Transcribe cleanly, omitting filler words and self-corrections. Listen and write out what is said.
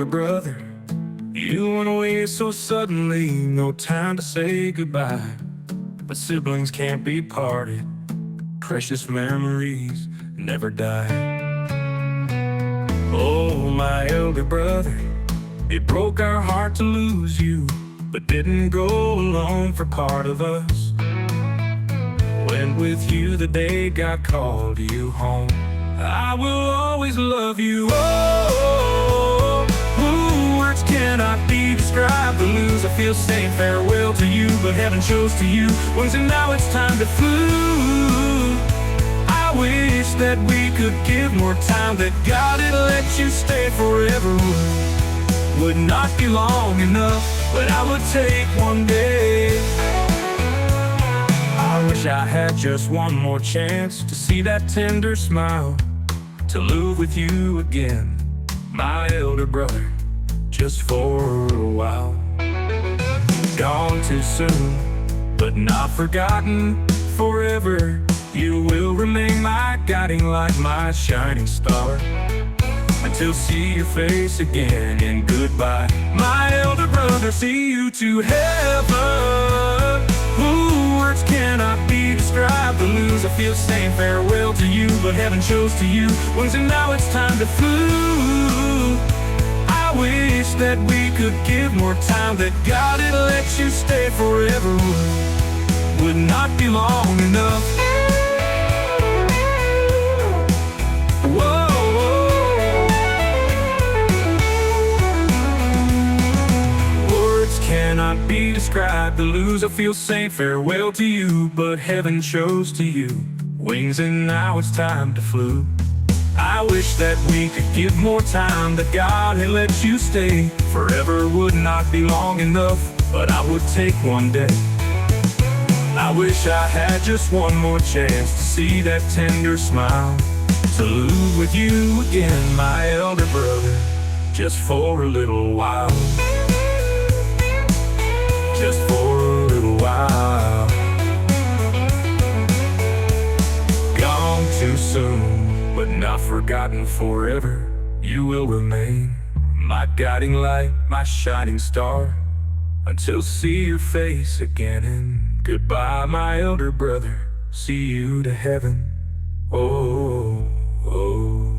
elder brother. You went away so suddenly, no time to say goodbye. But siblings can't be parted, precious memories never die. Oh, my elder brother, it broke our heart to lose you, but didn't go alone for part of us. Went with you the day God called you home. I will always love you. Oh, words cannot be described. The lose, I feel saying farewell to you, but heaven chose to you wings, and now it's time to flew. I wish that we could give more time, that God had let you stay forever. Would not be long enough, but I would take one day. I wish I had just one more chance to see that tender smile, to live with you again, my elder brother, just for a while. Gone too soon, but not forgotten forever. You will remain my guiding light, my shining star, until see your face again and goodbye. My elder brother, see you to heaven. Ooh, words cannot be described. The lose, I feel saying farewell to you, but heaven chose to you wings, and now it's time to flew. I wish that we could give more time, that God had let you stay forever. Would not be long enough. Whoa. Cannot be described. The lose, I feel saying farewell to you, but heaven chose to you wings, and now it's time to flew. I wish that we could give more time, that God had let you stay forever. Would not be long enough, but I would take one day. I wish I had just one more chance to see that tender smile, to live with you again, my elder brother, just for a little while. Just for a little while. Gone too soon, but not forgotten forever. You will remain my guiding light, my shining star, until see your face again. And goodbye, my elder brother, see you to heaven. Oh, oh.